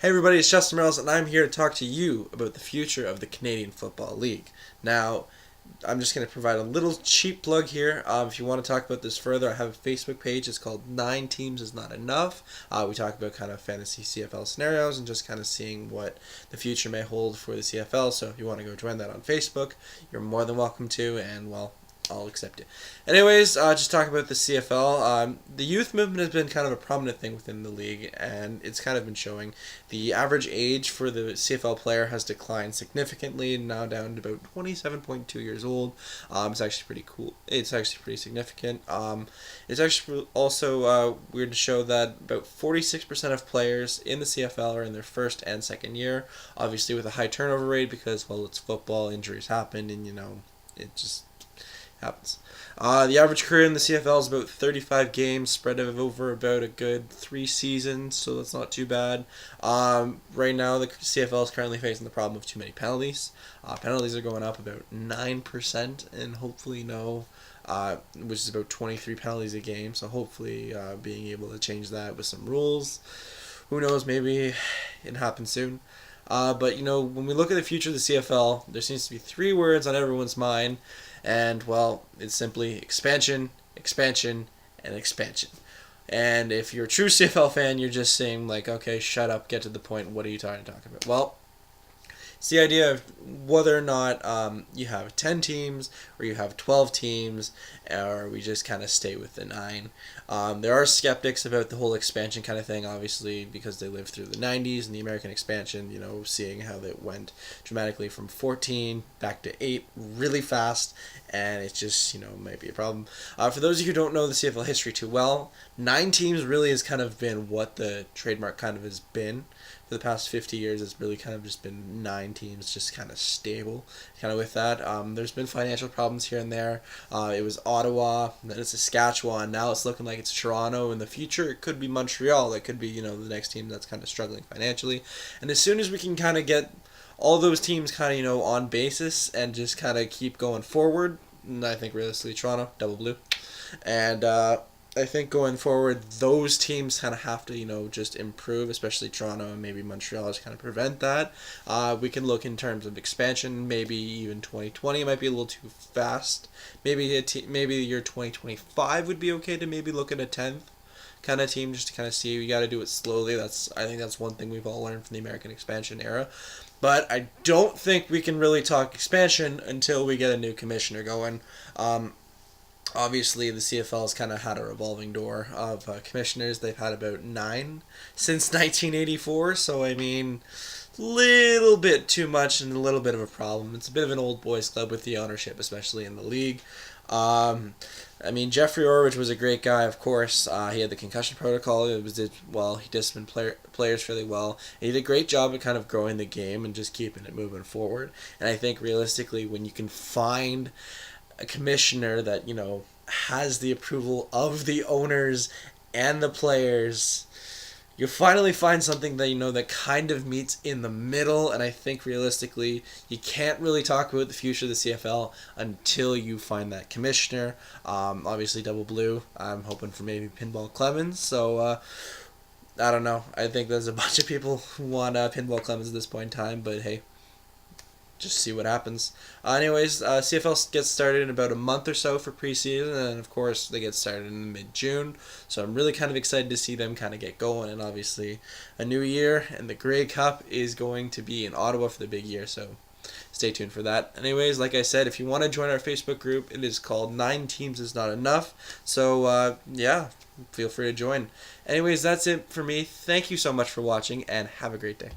Hey everybody, it's Justin Merrills, and I'm here to talk to you about the future of the Canadian Football League. Now, I'm just going to provide a little cheap plug here. If you want to talk about this further, I have a Facebook page. It's called 9 Teams Is Not Enough. We talk about kind of fantasy CFL scenarios and just kind of seeing what the future may hold for the CFL. So if you want to go join that on Facebook, you're more than welcome to, and well, I'll accept it. Anyways, just talk about the CFL. The youth movement has been kind of a prominent thing within the league, and it's kind of been showing. The average age for the CFL player has declined significantly, now down to about 27.2 years old. It's actually pretty cool. It's actually pretty significant. It's actually also weird to show that about 46% of players in the CFL are in their first and second year, obviously with a high turnover rate because, well, it's football, injuries happen, and, it just happens. The average career in the CFL is about 35 games spread over about a good 3 seasons, so that's not too bad. Right now, the CFL is currently facing the problem of too many penalties. Penalties are going up about 9%, and hopefully which is about 23 penalties a game, so hopefully being able to change that with some rules. Who knows, maybe it happens soon. But when we look at the future of the CFL, there seems to be 3 words on everyone's mind, and well, it's simply expansion, expansion, and expansion. And if you're a true CFL fan, you're just saying like, okay, shut up, get to the point. What are you trying to talk about? Well, it's the idea of whether or not you have 10 teams or you have 12 teams, or we just kind of stay with the 9. There are skeptics about the whole expansion kind of thing, obviously, because they lived through the 90s and the American expansion, seeing how it went dramatically from 14 back to 8 really fast, and it just, might be a problem. For those of you who don't know the CFL history too well, 9 teams really has kind of been what the trademark kind of has been. For the past 50 years, it's really kind of just been 9 teams, just kind of stable, kind of with that. There's been financial problems here and there. It was Ottawa, then it's Saskatchewan, now it's looking like it's Toronto. In the future, it could be Montreal. It could be, the next team that's kind of struggling financially. And as soon as we can kind of get all those teams kind of, on basis and just kind of keep going forward, and I think realistically Toronto, double blue. And I think going forward, those teams kind of have to, just improve, especially Toronto and maybe Montreal, to kind of prevent that. We can look in terms of expansion, maybe even 2020 might be a little too fast. Maybe maybe the year 2025 would be okay to maybe look at a 10th kind of team just to kind of see. We got to do it slowly. I think that's one thing we've all learned from the American expansion era. But I don't think we can really talk expansion until we get a new commissioner going. Obviously, the CFL has kind of had a revolving door of commissioners. They've had about 9 since 1984, so I mean, little bit too much and a little bit of a problem. It's a bit of an old boys club with the ownership, especially in the league. Jeffrey Orridge was a great guy, of course. He had the concussion protocol. He disciplined players fairly well. He did a great job at kind of growing the game and just keeping it moving forward. And I think realistically, when you can find a commissioner that has the approval of the owners and the players, you finally find something that that kind of meets in the middle. And I think realistically, you can't really talk about the future of the CFL until you find that commissioner. Obviously, double blue. I'm hoping for maybe Pinball Clemens. So I don't know. I think there's a bunch of people who want Pinball Clemens at this point in time, but hey, just see what happens. Anyways, CFL gets started in about a month or so for preseason, and of course they get started in mid-June. So I'm really kind of excited to see them kind of get going, and obviously a new year, and the Grey Cup is going to be in Ottawa for the big year, so stay tuned for that. Anyways, like I said, if you want to join our Facebook group, it is called 9 Teams Is Not Enough. So yeah, feel free to join. Anyways, that's it for me. Thank you so much for watching, and have a great day.